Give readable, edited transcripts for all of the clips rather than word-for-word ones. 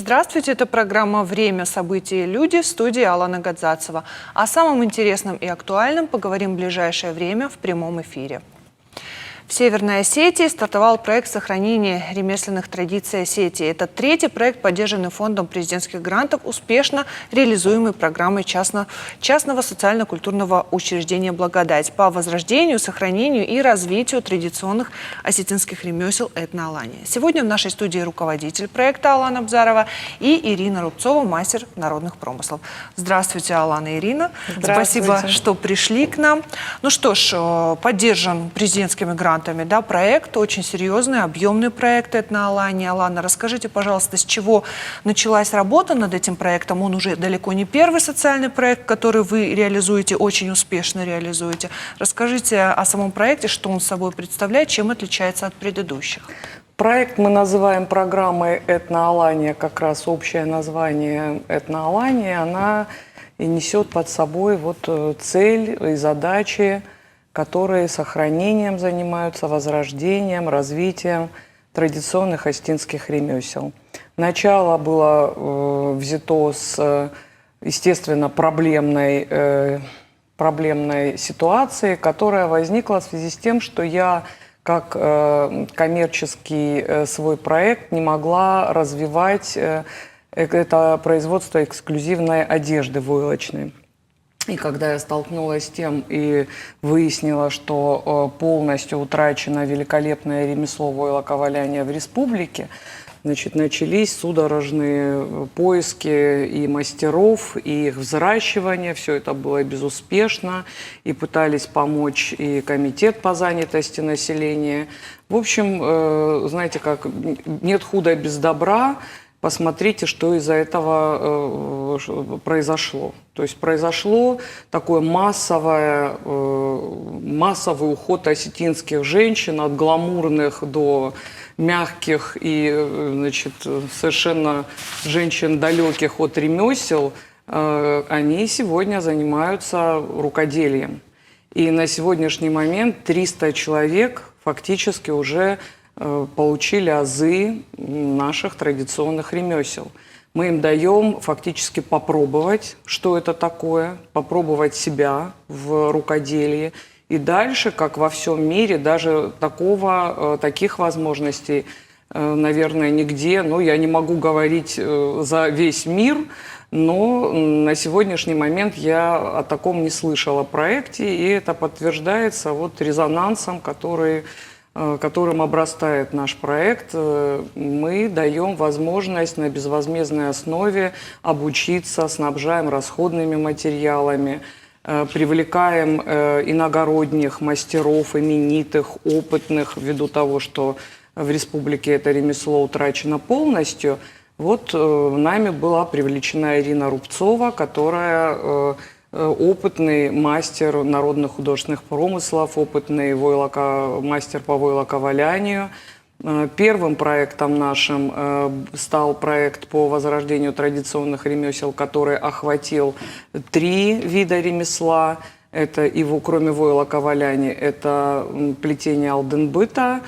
Здравствуйте, это программа «Время, события, люди» в студии Алана Гадзацева. О самом интересном и актуальном поговорим в ближайшее время в прямом эфире. В Северной Осетии стартовал проект сохранения ремесленных традиций Осетии. Это третий проект, поддержанный фондом президентских грантов, успешно реализуемый программой частного социально-культурного учреждения «Благодать» по возрождению, сохранению и развитию традиционных осетинских ремесел этноалания. Сегодня в нашей студии руководитель проекта Алана Абзарова и Ирина Рубцова, мастер народных промыслов. Здравствуйте, Алана и Ирина. Спасибо, что пришли к нам. Ну что ж, поддержан президентскими грантами. Да, проект очень серьезный, объемный проект этноалания. Алана, расскажите, пожалуйста, с чего началась работа над этим проектом? Он уже далеко не первый социальный проект, который вы реализуете, очень успешно реализуете. Расскажите о самом проекте, что он собой представляет, чем отличается от предыдущих. Проект мы называем программой этноалания, как раз общее название этноалания, она и несет под собой цель и задачи, которые сохранением занимаются, возрождением, развитием традиционных осетинских ремесел. Начало было взято с, естественно, проблемной ситуации, которая возникла в связи с тем, что я, как коммерческий свой проект, не могла развивать это производство эксклюзивной одежды войлочной. И когда я столкнулась с тем и выяснила, что полностью утрачено великолепное ремесло войлоковаляния в республике, начались судорожные поиски и мастеров, и их взращивание. Все это было безуспешно. И пытались помочь и комитет по занятости населения. В общем, знаете как, нет худа без добра. Посмотрите, что из-за этого произошло. То есть произошло такой массовый уход осетинских женщин от гламурных до мягких и совершенно женщин, далеких от ремесел. Они сегодня занимаются рукоделием. И на сегодняшний момент 300 человек фактически уже получили азы наших традиционных ремесел. Мы им даем фактически попробовать, что это такое, попробовать себя в рукоделии. И дальше, как во всем мире, даже таких возможностей, наверное, нигде, я не могу говорить за весь мир, но на сегодняшний момент я о таком не слышала проекте, и это подтверждается резонансом, которым обрастает наш проект. Мы даем возможность на безвозмездной основе обучиться, снабжаем расходными материалами, привлекаем иногородних мастеров, именитых, опытных, ввиду того, что в республике это ремесло утрачено полностью. Нами была привлечена Ирина Рубцова, которая опытный мастер народных художественных промыслов, опытный мастер по войлоковалянию. Первым проектом нашим стал проект по возрождению традиционных ремесел, который охватил 3 вида ремесла. Это кроме войлоковаляния, это плетение алденбыта,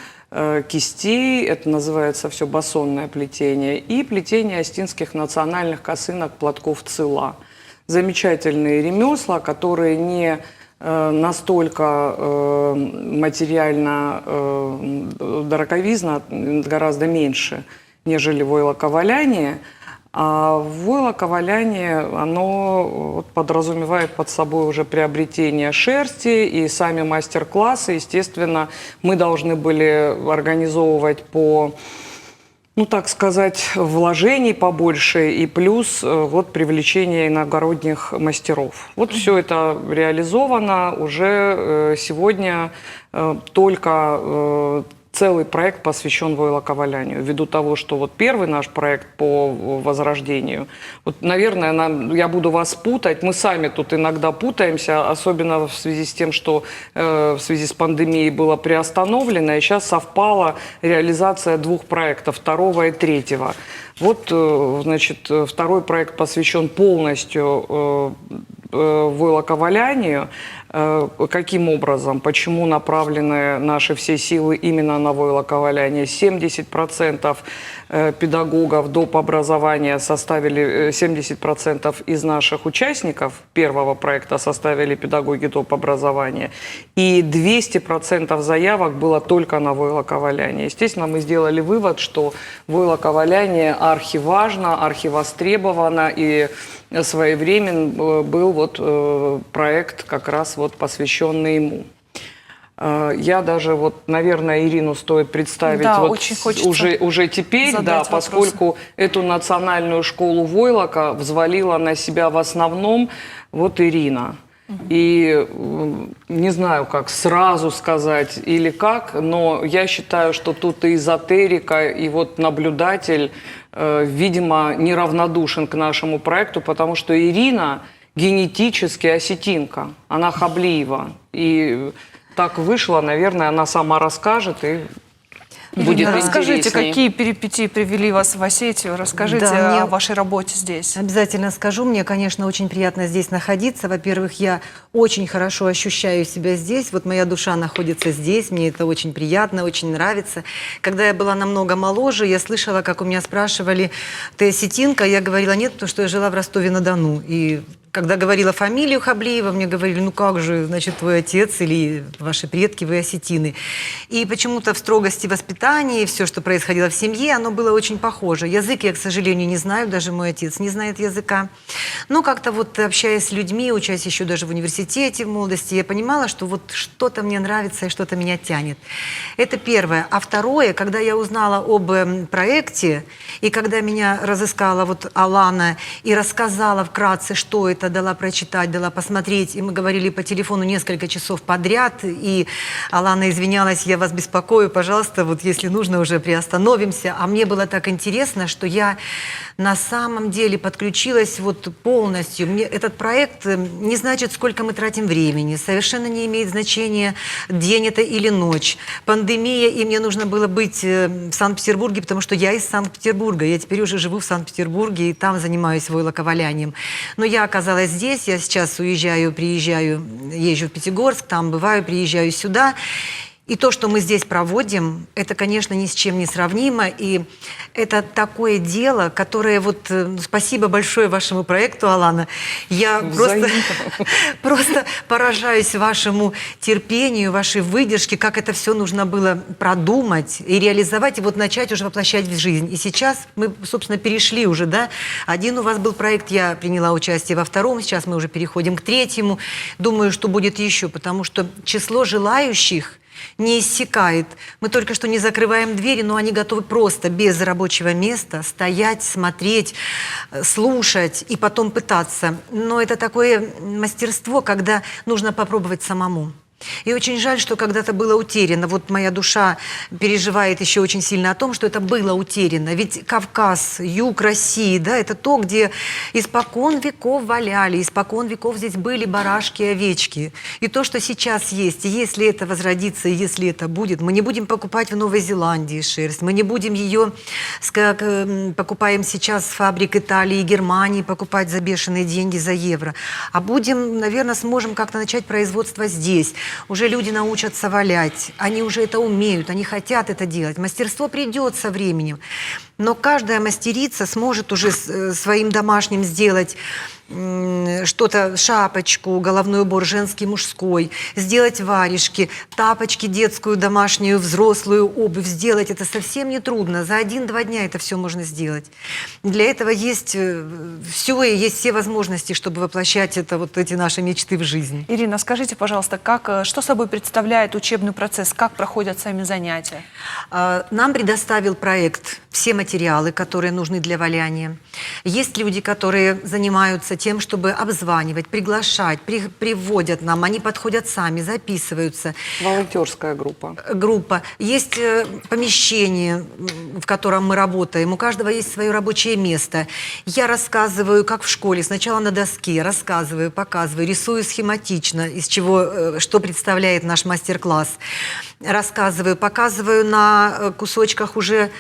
кистей, это называется все басонное плетение, и плетение осетинских национальных косынок, платков, цила. Замечательные ремесла, которые не настолько материально дороговизна, гораздо меньше, нежели войлоковаляние. А войлоковаляние, оно подразумевает под собой уже приобретение шерсти и сами мастер-классы. Естественно, мы должны были организовывать по вложений побольше и плюс привлечение иногородних мастеров. Все это реализовано. Уже сегодня только целый проект посвящен войлоковалянию. Ввиду того, что первый наш проект по возрождению, наверное, я буду вас путать, мы сами тут иногда путаемся, особенно в связи с тем, что в связи с пандемией было приостановлено, и сейчас совпала реализация 2 проектов, 2-го и 3-го. Второй проект посвящен полностью войлоковалянию. Каким образом, почему направлены наши все силы именно на войлоковаляние? 70% педагогов доп. Образования составили, 70% из наших участников первого проекта составили педагоги доп. Образования, и 200% заявок было только на войлоковаляние. Естественно, мы сделали вывод, что войлоковаляние архиважно, архивостребовано, и своевременен был вот проект, как раз вот посвященный ему. Я даже вот, наверное, Ирину стоит представить, да, вот очень хочется уже теперь, да, поскольку эту национальную школу войлока взвалила на себя в основном вот Ирина. И не знаю, как сразу сказать или как, но я считаю, что тут и эзотерика, и вот наблюдатель, видимо, неравнодушен к нашему проекту, потому что Ирина генетически осетинка, она хаблиева. И так вышло, наверное, она сама расскажет и будет расскажите, интересней. какие перипетии привели вас в Осетию? Расскажите Да, о вашей работе здесь. Обязательно скажу. Мне, конечно, очень приятно здесь находиться. Во-первых, я очень хорошо ощущаю себя здесь. Вот моя душа находится здесь. Мне это очень приятно, очень нравится. Когда я была намного моложе, я слышала, как у меня спрашивали: ты осетинка? Я говорила: нет, потому что я жила в Ростове-на-Дону. И когда говорила фамилию Хаблиева, мне говорили: ну как же, значит, твой отец или ваши предки, вы осетины. И почему-то в строгости воспитания, все, что происходило в семье, оно было очень похоже. Язык я, к сожалению, не знаю, даже мой отец не знает языка. Но как-то вот общаясь с людьми, учась еще даже в университете в молодости, я понимала, что вот что-то мне нравится и что-то меня тянет. Это первое. А второе, когда я узнала об проекте, и когда меня разыскала вот Алана и рассказала вкратце, что это, дала прочитать, дала посмотреть, и мы говорили по телефону несколько часов подряд, и Алана извинялась: я вас беспокою, пожалуйста, вот если нужно, уже приостановимся. А мне было так интересно, что я на самом деле подключилась вот полностью. Мне этот проект не значит, сколько мы тратим времени, совершенно не имеет значения, день это или ночь. Пандемия, и мне нужно было быть в Санкт-Петербурге, потому что я из Санкт-Петербурга, я теперь уже живу в Санкт-Петербурге, и там занимаюсь войлоковалянием. Но я оказалась здесь, я сейчас уезжаю, приезжаю, езжу в Пятигорск, там бываю, приезжаю сюда. И то, что мы здесь проводим, это, конечно, ни с чем не сравнимо. И это такое дело, которое вот... Спасибо большое вашему проекту, Алана. Я просто поражаюсь вашему терпению, вашей выдержке, как это все нужно было продумать и реализовать, и вот начать уже воплощать в жизнь. И сейчас мы, собственно, перешли уже, да. Один у вас был проект, я приняла участие во втором, сейчас мы уже переходим к третьему. Думаю, что будет еще, потому что число желающих не иссякает. Мы только что не закрываем двери, но они готовы просто без рабочего места стоять, смотреть, слушать и потом пытаться. Но это такое мастерство, когда нужно попробовать самому. И очень жаль, что когда-то было утеряно. Вот моя душа переживает еще очень сильно о том, что это было утеряно. Ведь Кавказ, юг России, да, это то, где испокон веков валяли, испокон веков здесь были барашки и овечки. И то, что сейчас есть, и если это возродится, и если это будет, мы не будем покупать в Новой Зеландии шерсть, мы не будем ее, как покупаем сейчас с фабрик Италии и Германии, покупать за бешеные деньги, за евро, а будем, наверное, сможем как-то начать производство здесь. Уже люди научатся валять, они уже это умеют, они хотят это делать. Мастерство придет со временем, но каждая мастерица сможет уже своим домашним сделать что-то, шапочку, головной убор женский, мужской, сделать варежки, тапочки детскую, домашнюю, взрослую обувь сделать. Это совсем не трудно. За 1-2 дня это все можно сделать. Для этого есть все, и есть все возможности, чтобы воплощать это, вот эти наши мечты в жизнь. Ирина, скажите, пожалуйста, что собой представляет учебный процесс, как проходят сами занятия? Нам предоставил проект все материалы, которые нужны для валяния. Есть люди, которые занимаются тем, чтобы обзванивать, приглашать, приводят нам, они подходят сами, записываются. Волонтерская группа. Есть помещение, в котором мы работаем, у каждого есть свое рабочее место. Я рассказываю, как в школе, сначала на доске, рассказываю, показываю, рисую схематично, из чего, что представляет наш мастер-класс. рассказываю, показываю на кусочках уже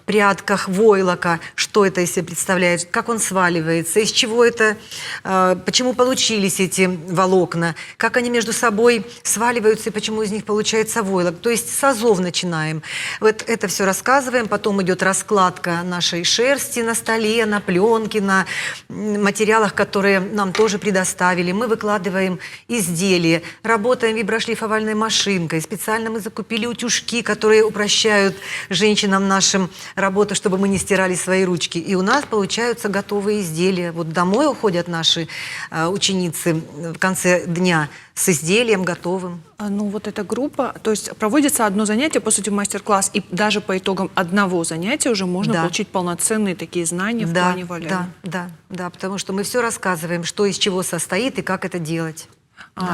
прядках войлока, что это из себя представляет, как он сваливается, из чего это, почему получились эти волокна, как они между собой сваливаются и почему из них получается войлок. То есть с азов начинаем. Вот это все рассказываем, потом идет раскладка нашей шерсти на столе, на пленке, на материалах, которые нам тоже предоставили. Мы выкладываем изделия, работаем виброшлифовальной машинкой. Специально мы закупили утюжки, которые упрощают женщинам нашим работу, чтобы мы не стирали свои ручки. И у нас получаются готовые изделия. Вот домой уходят наши ученицы в конце дня с изделием готовым. Ну, вот эта группа, то есть проводится одно занятие, по сути, мастер-класс, и даже по итогам одного занятия уже можно получить полноценные такие знания в плане валяния. Да, потому что мы все рассказываем, что из чего состоит и как это делать.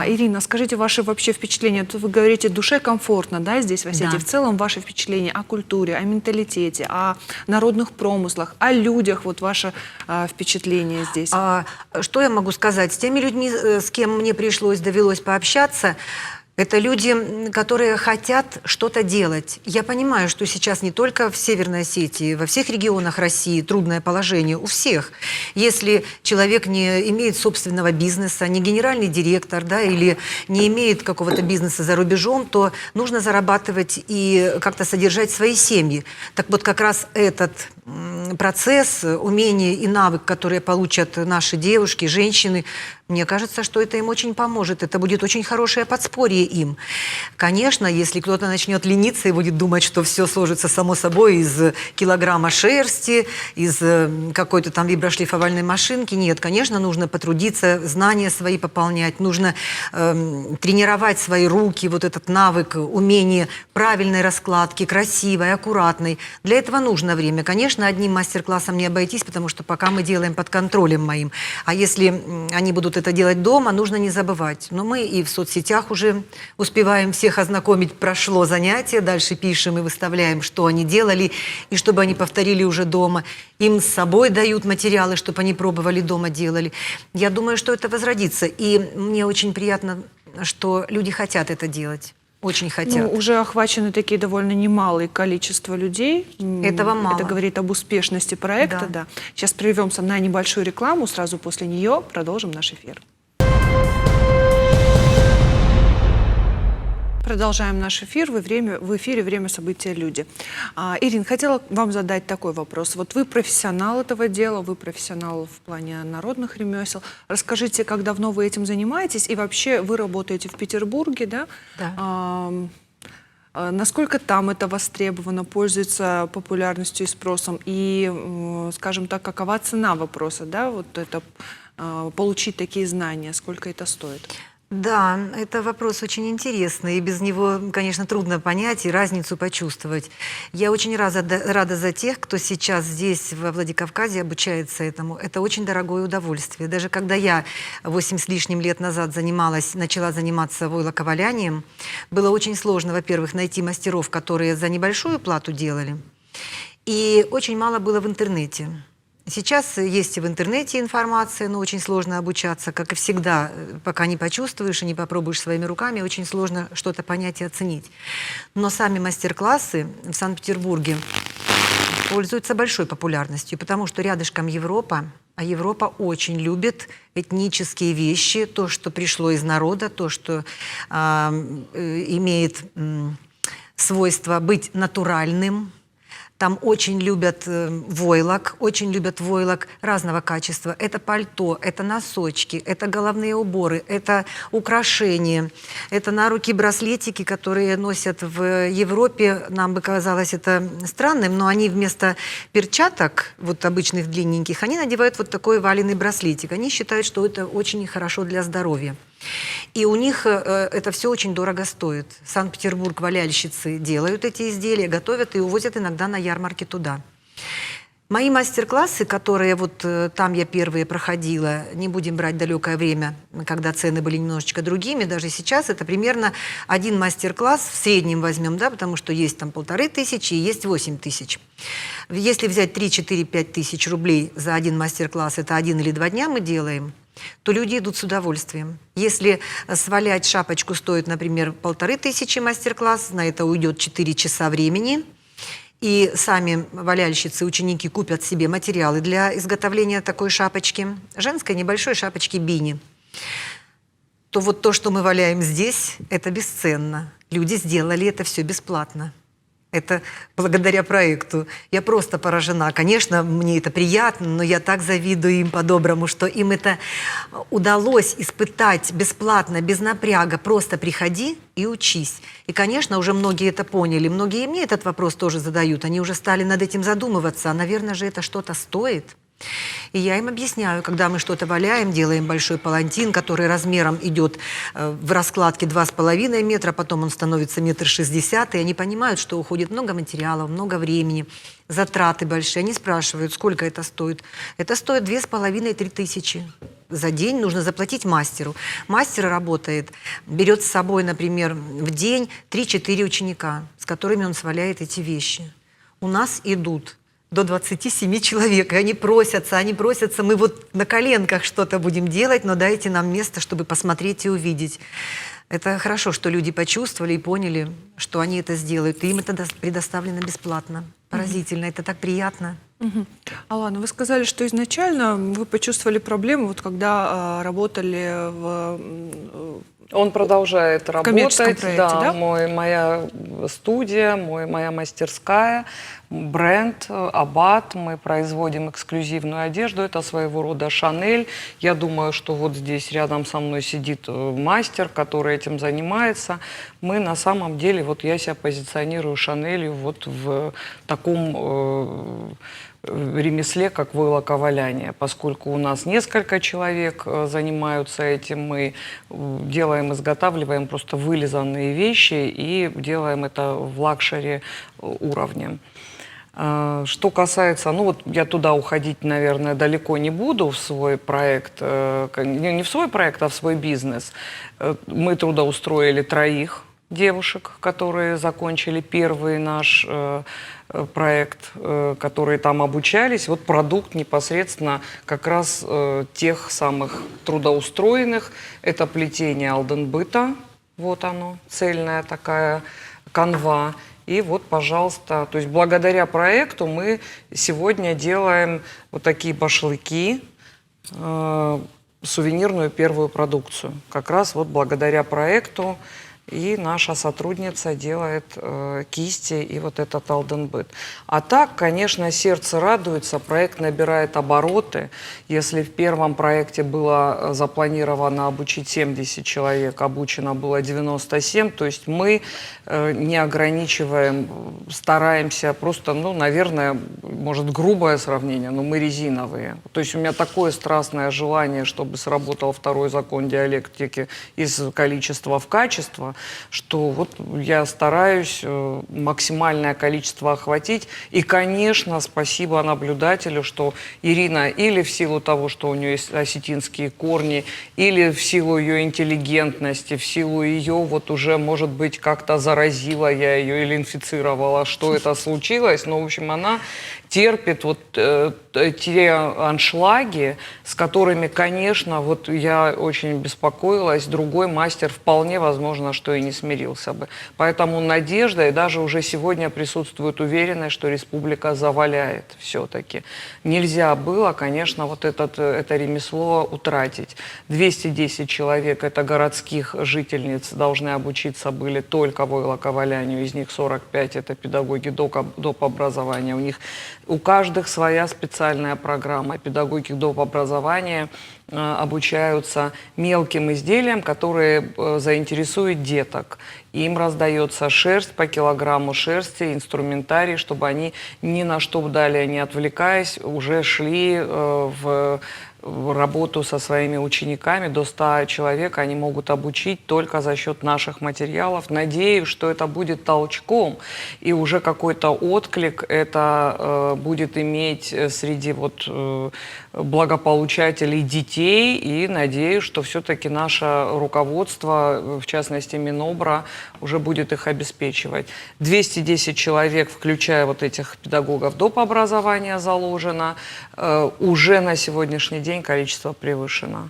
Ирина, скажите, ваши вообще впечатления? Вы говорите, душе комфортно, да, здесь в Осетии. В целом ваши впечатления о культуре, о менталитете, о народных промыслах, о людях, вот ваше впечатление здесь. Что я могу сказать? С теми людьми, с кем мне довелось пообщаться, это люди, которые хотят что-то делать. Я понимаю, что сейчас не только в Северной Осетии, во всех регионах России трудное положение у всех. Если человек не имеет собственного бизнеса, не генеральный директор, да, или не имеет какого-то бизнеса за рубежом, то нужно зарабатывать и как-то содержать свои семьи. Так вот, как раз этот процесс, умение и навык, которые получат наши девушки, женщины, мне кажется, что это им очень поможет. Это будет очень хорошее подспорье им. Конечно, если кто-то начнет лениться и будет думать, что все сложится само собой из килограмма шерсти, из какой-то там виброшлифовальной машинки, нет, конечно, нужно потрудиться, знания свои пополнять, нужно тренировать свои руки, вот этот навык, умение правильной раскладки, красивой, аккуратной. Для этого нужно время. Конечно, одним мастер-классом не обойтись, потому что пока мы делаем под контролем моим. А если они будут это делать дома, нужно не забывать. Но мы и в соцсетях уже успеваем всех ознакомить. Прошло занятие, дальше пишем и выставляем, что они делали, и чтобы они повторили уже дома. Им с собой дают материалы, чтобы они пробовали дома, делали. Я думаю, что это возродится. И мне очень приятно, что люди хотят это делать. Очень хотят. Ну, уже охвачены такие довольно немалые количество людей. Этого мало. Это говорит об успешности проекта. Да. Сейчас прервемся на небольшую рекламу. Сразу после нее продолжим наш эфир. Продолжаем наш эфир. В эфире «Время, события, люди». Ирина, хотела вам задать такой вопрос. Вот вы профессионал этого дела, вы профессионал в плане народных ремесел. Расскажите, как давно вы этим занимаетесь? И вообще вы работаете в Петербурге, да? Да. Насколько там это востребовано, пользуется популярностью и спросом? И, скажем так, какова цена вопроса, да? Вот это, получить такие знания, сколько это стоит? Да, это вопрос очень интересный, и без него, конечно, трудно понять и разницу почувствовать. Я очень рада за тех, кто сейчас здесь, во Владикавказе, обучается этому. Это очень дорогое удовольствие. Даже когда я 8 с лишним лет назад начала заниматься войлоковалянием, было очень сложно, во-первых, найти мастеров, которые за небольшую плату делали, и очень мало было в интернете. Сейчас есть и в интернете информация, но очень сложно обучаться, как и всегда. Пока не почувствуешь и не попробуешь своими руками, очень сложно что-то понять и оценить. Но сами мастер-классы в Санкт-Петербурге пользуются большой популярностью, потому что рядышком Европа, а Европа очень любит этнические вещи, то, что пришло из народа, то, что имеет свойство быть натуральным. Там очень любят войлок разного качества. Это пальто, это носочки, это головные уборы, это украшения, это на руки браслетики, которые носят в Европе. Нам бы казалось это странным, но они вместо перчаток, вот обычных длинненьких, они надевают вот такой валеный браслетик. Они считают, что это очень хорошо для здоровья. И у них это все очень дорого стоит. Санкт-Петербург валяльщицы делают эти изделия, готовят и увозят иногда на ярмарки туда. Мои мастер-классы, которые вот там я первые проходила, не будем брать далекое время, когда цены были немножечко другими, даже сейчас это примерно один мастер-класс, в среднем возьмем, да, потому что есть там 1500 и есть 8000. Если взять 3, 4, 5 тысяч рублей за один мастер-класс, это 1 или 2 дня мы делаем, то люди идут с удовольствием. Если свалять шапочку стоит, например, 1500 мастер-класс, на это уйдет 4 часа времени, и сами валяльщицы, ученики купят себе материалы для изготовления такой шапочки, женской небольшой шапочки бини, то вот то, что мы валяем здесь, это бесценно. Люди сделали это все бесплатно. Это благодаря проекту. Я просто поражена. Конечно, мне это приятно, но я так завидую им по-доброму, что им это удалось испытать бесплатно, без напряга. Просто приходи и учись. И, конечно, уже многие это поняли. Многие мне этот вопрос тоже задают. Они уже стали над этим задумываться. А, наверное же, это что-то стоит. И я им объясняю, когда мы что-то валяем, делаем большой палантин, который размером идет в раскладке 2,5 метра, потом он становится 1,60 м, и они понимают, что уходит много материалов, много времени, затраты большие. Они спрашивают, сколько это стоит. Это стоит 2,5–3 тысячи. За день нужно заплатить мастеру. Мастер работает, берет с собой, например, в день 3-4 ученика, с которыми он сваляет эти вещи. У нас идут до 27 человек, и они просятся, мы вот на коленках что-то будем делать, но дайте нам место, чтобы посмотреть и увидеть. Это хорошо, что люди почувствовали и поняли, что они это сделают, и им это предоставлено бесплатно. Поразительно, это так приятно. Алана, вы сказали, что изначально вы почувствовали проблему, вот когда работали в... Он продолжает коммерческом работать, проекте, да? моя студия, моя мастерская, бренд Аббат. Мы производим эксклюзивную одежду, это своего рода Шанель. Я думаю, что вот здесь рядом со мной сидит мастер, который этим занимается. Мы на самом деле, вот я себя позиционирую Шанелью вот в таком ремесле, как войлоковаляние. Поскольку у нас несколько человек занимаются этим, мы делаем, изготавливаем просто вылизанные вещи и делаем это в лакшери уровне. Что касается, ну вот я туда уходить, наверное, далеко не буду в свой проект, не в свой проект, а в свой бизнес. Мы трудоустроили 3 девушек, которые закончили первый наш проект, которые там обучались. Вот продукт непосредственно как раз тех самых трудоустроенных. Это плетение Алданбыта, вот оно, цельная такая канва. И вот, пожалуйста, то есть благодаря проекту мы сегодня делаем вот такие башлыки, сувенирную первую продукцию. Как раз вот благодаря проекту. И наша сотрудница делает кисти и вот этот Алданбыт. А так, конечно, сердце радуется, проект набирает обороты. Если в первом проекте было запланировано обучить 70 человек, обучено было 97, то есть мы не ограничиваем, стараемся просто, ну, наверное, может, грубое сравнение, но мы резиновые. То есть у меня такое страстное желание, чтобы сработал второй закон диалектики из количества в качество, что вот я стараюсь максимальное количество охватить. И, конечно, спасибо наблюдателю, что Ирина или в силу того, что у нее есть осетинские корни, или в силу ее интеллигентности, в силу ее вот уже, может быть, как-то заразила я ее или инфицировала, что это случилось. Но, в общем, она терпит вот те аншлаги, с которыми, конечно, вот я очень беспокоилась, другой мастер вполне возможно, что и не смирился бы. Поэтому надежда, и даже уже сегодня присутствует уверенность, что республика заваляет все-таки. Нельзя было, конечно, вот это ремесло утратить. 210 человек, это городских жительниц, должны обучиться были только войлоковалянию, из них 45 это педагоги доп. Образования. У каждых своя специальная программа. Педагоги доп. Образования обучаются мелким изделиям, которые заинтересуют деток. Им раздается шерсть по килограмму шерсти, инструментарий, чтобы они ни на что далее не отвлекаясь, уже шли в работу со своими учениками. До 100 человек они могут обучить только за счет наших материалов. Надеюсь, что это будет толчком, и уже какой-то отклик это будет иметь среди благополучателей детей. И надеюсь, что все-таки наше руководство, в частности Минобра, уже будет их обеспечивать. 210 человек, включая вот этих педагогов доп. Образования, заложено. Уже на сегодняшний день количество превышено.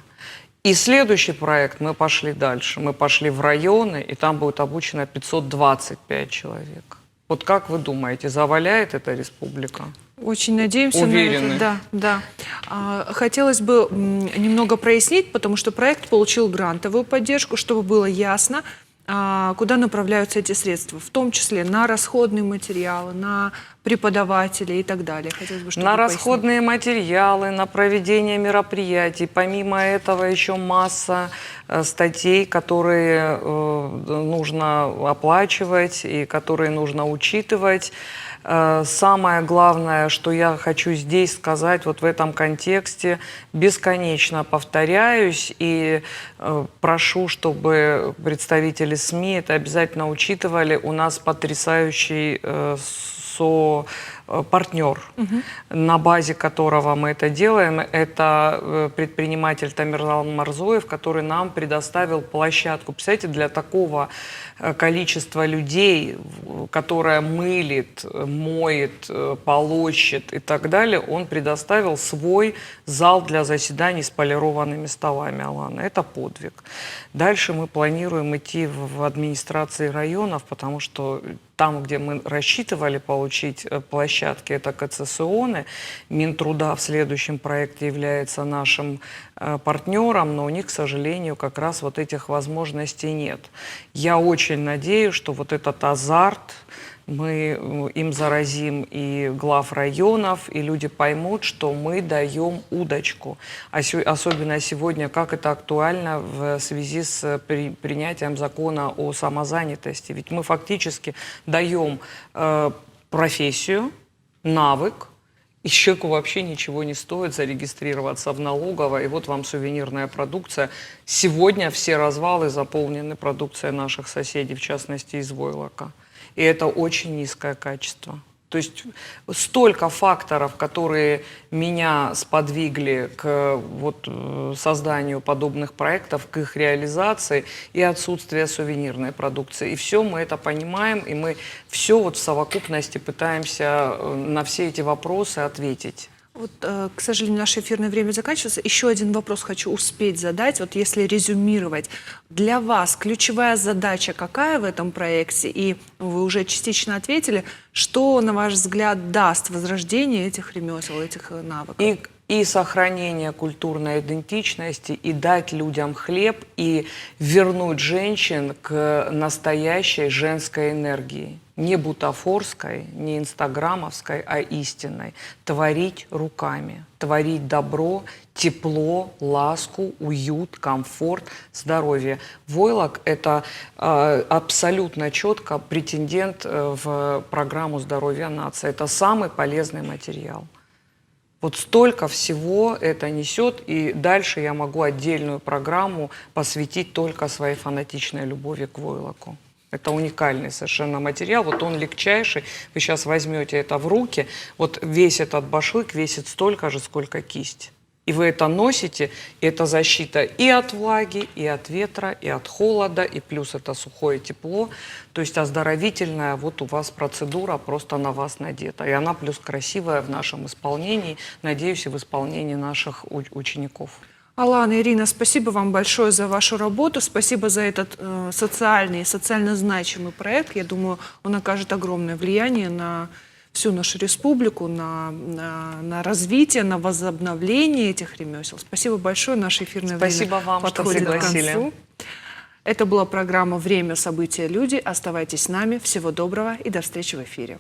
И следующий проект, мы пошли дальше. Мы пошли в районы, и там будет обучено 525 человек. Вот как вы думаете, заваляет эта республика? Очень надеемся Уверены. на это. Да, да. Хотелось бы немного прояснить, потому что проект получил грантовую поддержку, чтобы было ясно, куда направляются эти средства, в том числе на расходные материалы, на преподавателей и так далее. Хотелось бы, чтобы На вы пояснили. расходные материалы, на проведение мероприятий. Помимо этого еще масса статей, которые нужно оплачивать и которые нужно учитывать. Самое главное, что я хочу здесь сказать, вот в этом контексте, бесконечно повторяюсь и прошу, чтобы представители СМИ это обязательно учитывали. У нас потрясающий партнер, на базе которого мы это делаем, это предприниматель Тамерлан Марзоев, который нам предоставил площадку. Представляете, для такого количества людей, которое мылит, моет, полощет и так далее, он предоставил свой зал для заседаний с полированными столами, Алана. Это подвиг. Дальше мы планируем идти в администрации районов, потому что там, где мы рассчитывали получить площадки, это КЦСОНы. Минтруда в следующем проекте является нашим партнером, но у них, к сожалению, как раз вот этих возможностей нет. Я очень надеюсь, что вот этот азарт, мы им заразим и глав районов, и люди поймут, что мы даем удочку. Особенно сегодня, как это актуально в связи с принятием закона о самозанятости. Ведь мы фактически даем профессию, навык, и человеку вообще ничего не стоит зарегистрироваться в налоговой, и вот вам сувенирная продукция. Сегодня все развалы заполнены продукцией наших соседей, в частности из войлока. И это очень низкое качество. То есть столько факторов, которые меня сподвигли к созданию подобных проектов, к их реализации, и отсутствие сувенирной продукции. И все мы это понимаем, и мы все в совокупности пытаемся на все эти вопросы ответить. Вот, к сожалению, наше эфирное время заканчивается. Еще один вопрос хочу успеть задать. Вот если резюмировать, для вас ключевая задача какая в этом проекте? И вы уже частично ответили, что, на ваш взгляд, даст возрождение этих ремесел, этих навыков? И сохранение культурной идентичности, и дать людям хлеб, и вернуть женщин к настоящей женской энергии. Не бутафорской, не инстаграмовской, а истинной. Творить руками, творить добро, тепло, ласку, уют, комфорт, здоровье. Войлок – это абсолютно четко претендент в программу «Здоровье нации». Это самый полезный материал. Вот столько всего это несет, и дальше я могу отдельную программу посвятить только своей фанатичной любови к войлоку. Это уникальный совершенно материал, вот он легчайший, вы сейчас возьмете это в руки, вот весь этот башлык весит столько же, сколько кисть. И вы это носите, и это защита и от влаги, и от ветра, и от холода, и плюс это сухое тепло. То есть оздоровительная вот у вас процедура просто на вас надета. И она плюс красивая в нашем исполнении, надеюсь, и в исполнении наших учеников. Алана, Ирина, спасибо вам большое за вашу работу, спасибо за этот социальный, социально значимый проект. Я думаю, он окажет огромное влияние на всю нашу республику, на развитие, на возобновление этих ремесел. Спасибо большое, наше эфирное Спасибо время вам, подходит что пригласили. к концу. Это была программа «Время, события, люди». Оставайтесь с нами. Всего доброго и до встречи в эфире.